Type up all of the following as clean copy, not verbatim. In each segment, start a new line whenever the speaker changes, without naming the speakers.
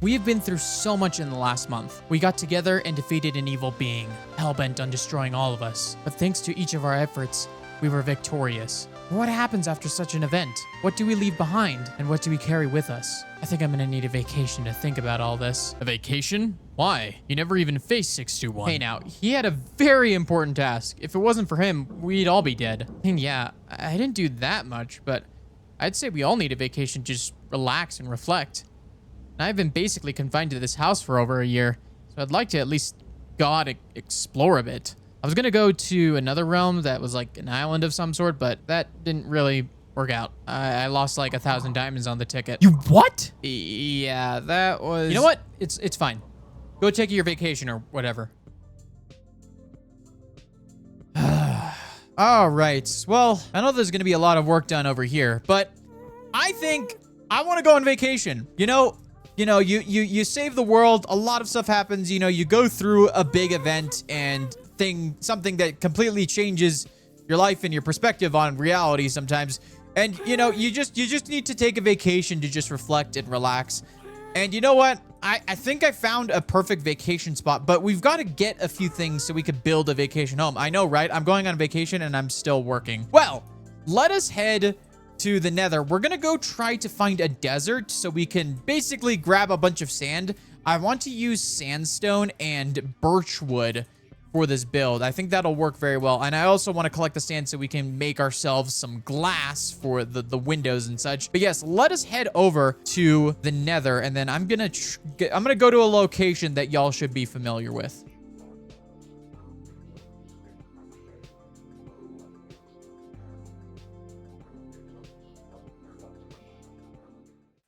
We have been through so much in the last month. We got together and defeated an evil being, hell-bent on destroying all of us. But thanks to each of our efforts, we were victorious. What happens after such an event? What do we leave behind? And what do we carry with us? I think I'm gonna need a vacation to think about all this. A vacation? Why? You never even faced 621. Hey now, he had a very important task. If it wasn't for him, we'd all be dead. I mean, yeah, I didn't do that much, but I'd say we all need a vacation to just relax and reflect. And I've been basically confined to this house for over a year, so I'd like to at least explore a bit. I was gonna go to another realm that was like an island of some sort, but that didn't really work out. I lost like 1,000 diamonds on the ticket.
You what?
Yeah, that was... You know what? It's fine. Go take your vacation or whatever. All right. Well, I know there's gonna be a lot of work done over here, but I think I want to go on vacation. You save the world. A lot of stuff happens. You go through a big event and something that completely changes your life and your perspective on reality sometimes. And you just need to take a vacation to just reflect and relax. And you know what? I think I found a perfect vacation spot, but we've got to get a few things so we could build a vacation home. I know, right? I'm going on vacation and I'm still working. Well, let us head to the Nether. We're gonna go try to find a desert so we can basically grab a bunch of sand. I want to use sandstone and birch wood for this build. I think that'll work very well. And I also want to collect the sand so we can make ourselves some glass for the windows and such. But yes, let us head over to the Nether, and then I'm gonna go to a location that y'all should be familiar with.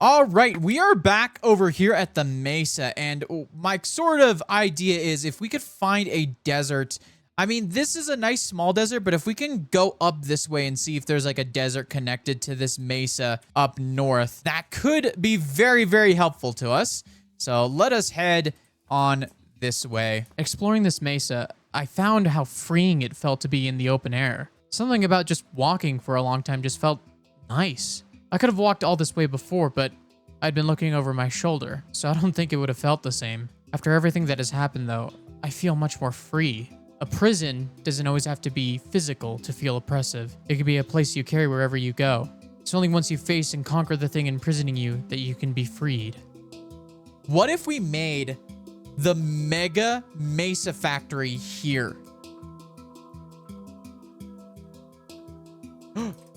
All right, we are back over here at the Mesa, and my sort of idea is if we could find a desert. I mean, this is a nice small desert, but if we can go up this way and see if there's like a desert connected to this Mesa up north, that could be very, very helpful to us. So let us head on this way. Exploring this Mesa, I found how freeing it felt to be in the open air. Something about just walking for a long time just felt nice. I could have walked all this way before, but I'd been looking over my shoulder, so I don't think it would have felt the same. After everything that has happened, though, I feel much more free. A prison doesn't always have to be physical to feel oppressive. It could be a place you carry wherever you go. It's only once you face and conquer the thing imprisoning you that you can be freed. What if we made the Mega Mesa Factory here?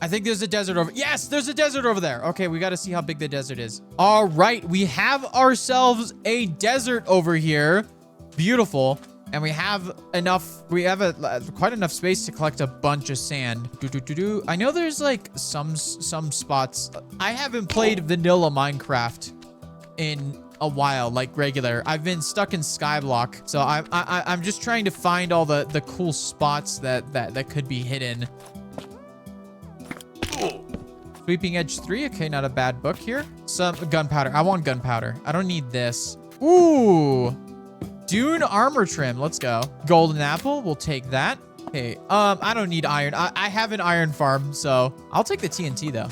I think there's a desert over... Yes, there's a desert over there. Okay, we got to see how big the desert is. All right, we have ourselves a desert over here. Beautiful. And we have enough... We have quite enough space to collect a bunch of sand. I know there's like some spots. I haven't played vanilla Minecraft in a while, like regular. I've been stuck in Skyblock, so I'm just trying to find all the cool spots that could be hidden. Sweeping Edge 3. Okay, not a bad book here. Some gunpowder. I want gunpowder. I don't need this. Ooh. Dune armor trim. Let's go. Golden apple. We'll take that. Okay. I don't need iron. I have an iron farm, so I'll take the TNT though.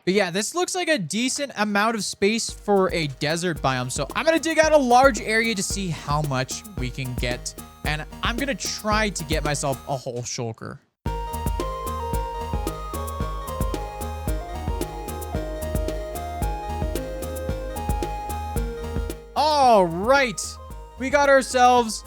But yeah, this looks like a decent amount of space for a desert biome. So I'm going to dig out a large area to see how much we can get. And I'm going to try to get myself a whole shulker. All right. We got ourselves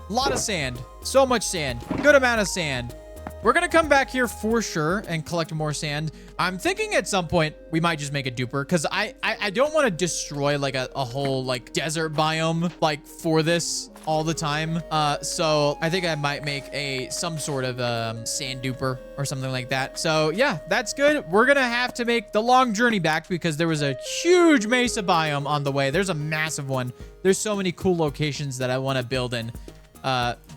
a lot of sand. So much sand. Good amount of sand. We're going to come back here for sure and collect more sand. I'm thinking at some point we might just make a duper because I don't want to destroy like a whole like desert biome like for this all the time. So I think I might make some sort of sand duper or something like that. So yeah, that's good. We're going to have to make the long journey back because there was a huge mesa biome on the way. There's a massive one. There's so many cool locations that I want to build in.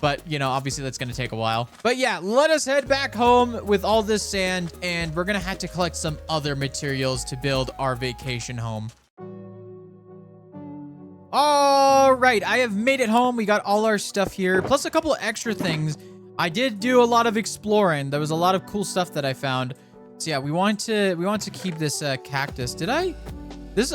But obviously that's going to take a while. But yeah, let us head back home with all this sand, and we're going to have to collect some other materials to build our vacation home. All right, I have made it home. We got all our stuff here, plus a couple of extra things. I did do a lot of exploring. There was a lot of cool stuff that I found. So yeah, we want to keep this cactus. Did I?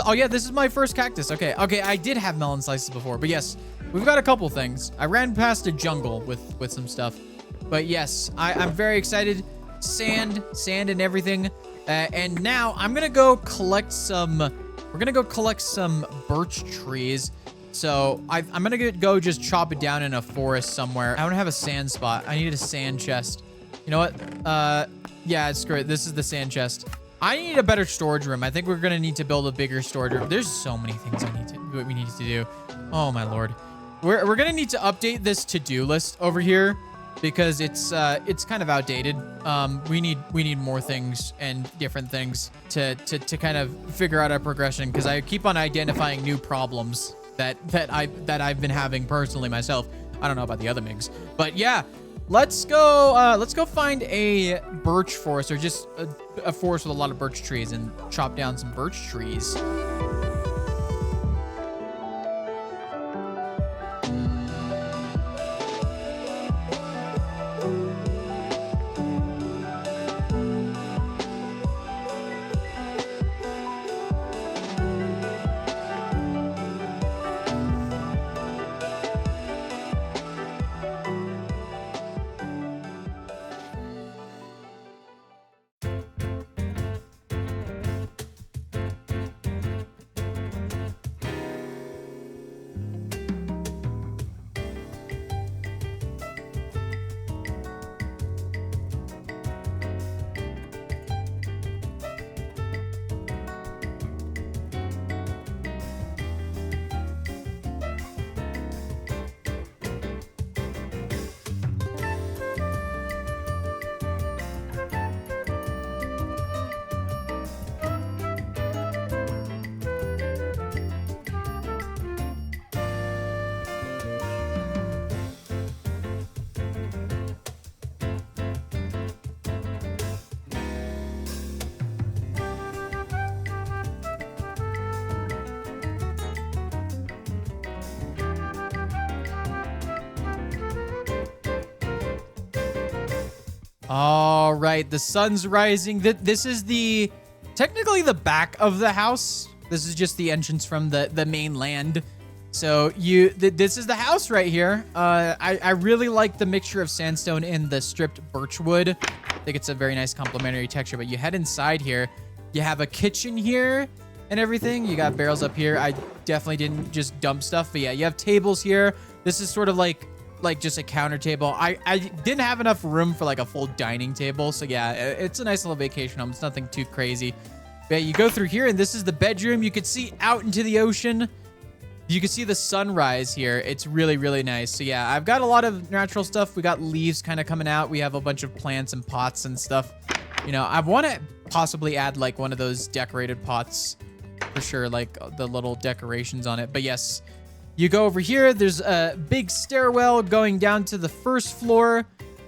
Oh yeah, this is my first cactus. Okay, I did have melon slices before, but yes, we've got a couple things. I ran past a jungle with some stuff, but yes, I'm very excited. Sand and everything, and now I'm gonna go collect some. We're gonna go collect some birch trees. So I'm gonna go just chop it down in a forest somewhere. I don't have a sand spot. I need a sand chest. You know what? Yeah, screw it. This is the sand chest. I need a better storage room. I think we're gonna need to build a bigger storage room. There's so many things we need to do. Oh my lord. We're gonna need to update this to-do list over here because it's kind of outdated. We need more things and different things to kind of figure out our progression, because I keep on identifying new problems that I've been having personally myself. I don't know about the other MIGs, but yeah. Let's go find a birch forest, or just a forest with a lot of birch trees, and chop down some birch trees. All right, the sun's rising. This is technically the back of the house. This is just the entrance from the main land. So this is the house right here. I really like the mixture of sandstone and the stripped birch wood. I think it's a very nice complementary texture. But you head inside here. You have a kitchen here and everything. You got barrels up here. I definitely didn't just dump stuff, but yeah, you have tables here. This is sort of like just a counter table. I didn't have enough room for like a full dining table. So yeah, it's a nice little vacation home. It's nothing too crazy. But yeah, you go through here and this is the bedroom. You could see out into the ocean. You can see the sunrise here. It's really, really nice. So yeah, I've got a lot of natural stuff. We got leaves kind of coming out. We have a bunch of plants and pots and stuff. You know, I want to possibly add like one of those decorated pots for sure, like the little decorations on it. But yes, you go over here. There's a big stairwell going down to the first floor.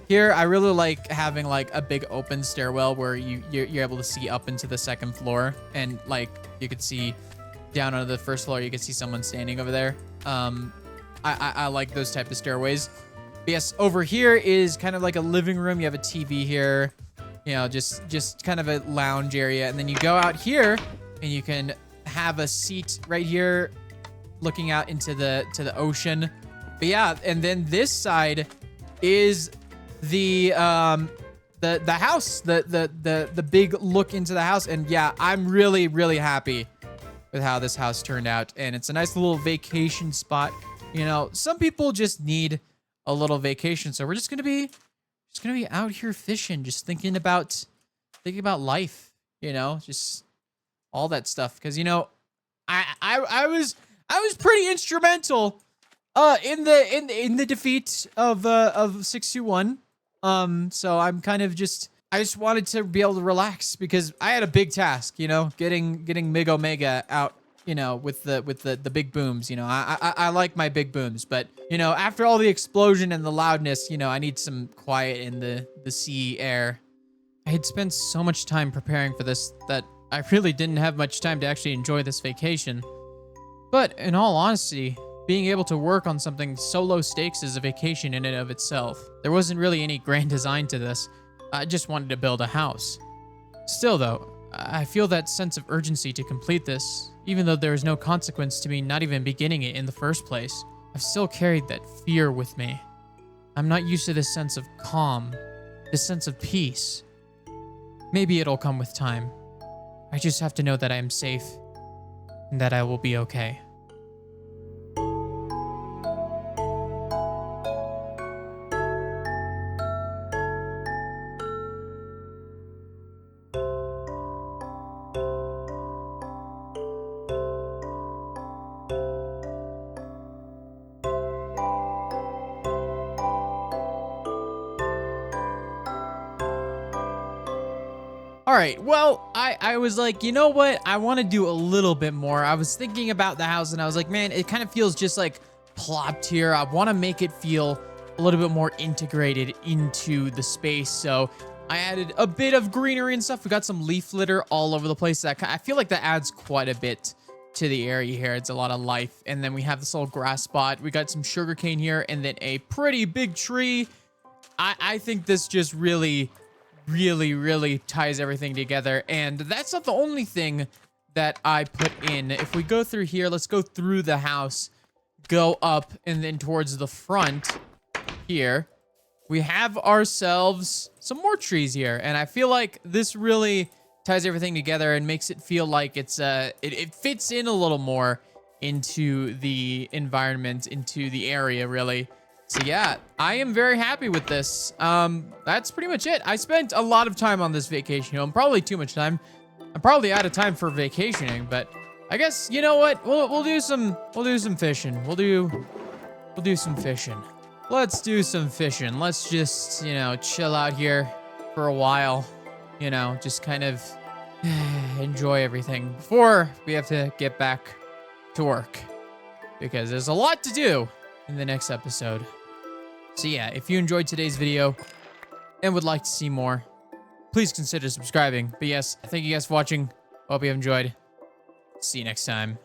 Here, I really like having like a big open stairwell where you're able to see up into the second floor, and like you could see down onto the first floor. You can see someone standing over there. I like those type of stairways. But yes, over here is kind of like a living room. You have a TV here, you know, just kind of a lounge area, and then you go out here and you can have a seat right here looking out into the ocean. But yeah, and then this side is the house, the big look into the house. And yeah, I'm really, really happy with how this house turned out. And it's a nice little vacation spot. You know, some people just need a little vacation. So we're just gonna be out here fishing, just thinking about life, you know, just all that stuff. Cause you know, I was pretty instrumental in the defeat of 621. So I'm kind of I just wanted to be able to relax because I had a big task, you know, getting MIG Omega out, you know, with the big booms. You know, I like my big booms, but you know, after all the explosion and the loudness, you know, I need some quiet in the sea air. I had spent so much time preparing for this that I really didn't have much time to actually enjoy this vacation. But in all honesty, being able to work on something so low stakes is a vacation in and of itself. There wasn't really any grand design to this. I just wanted to build a house. Still though, I feel that sense of urgency to complete this, even though there is no consequence to me not even beginning it in the first place. I've still carried that fear with me. I'm not used to this sense of calm, this sense of peace. Maybe it'll come with time. I just have to know that I am safe and that I will be okay. All right, well, I was like, you know what? I want to do a little bit more. I was thinking about the house and I was like, man, it kind of feels just like plopped here. I want to make it feel a little bit more integrated into the space. So I added a bit of greenery and stuff. We got some leaf litter all over the place. I feel like that adds quite a bit to the area here. It's a lot of life. And then we have this little grass spot. We got some sugarcane here and then a pretty big tree. I think this just really ties everything together. And that's not the only thing that I put in. If we go through here, let's go through the house, go up and then towards the front here, we have ourselves some more trees here. And I feel like this really ties everything together and makes it feel like it's it fits in a little more into the environment, into the area really. So yeah, I am very happy with this. That's pretty much it. I spent a lot of time on this vacation home, probably too much time. I'm probably out of time for vacationing, but I guess, you know what? We'll do some fishing. We'll do some fishing. Let's do some fishing. Let's just, you know, chill out here for a while. You know, just kind of enjoy everything before we have to get back to work, because there's a lot to do in the next episode. So yeah, if you enjoyed today's video and would like to see more, please consider subscribing. But yes, thank you guys for watching. Hope you have enjoyed. See you next time.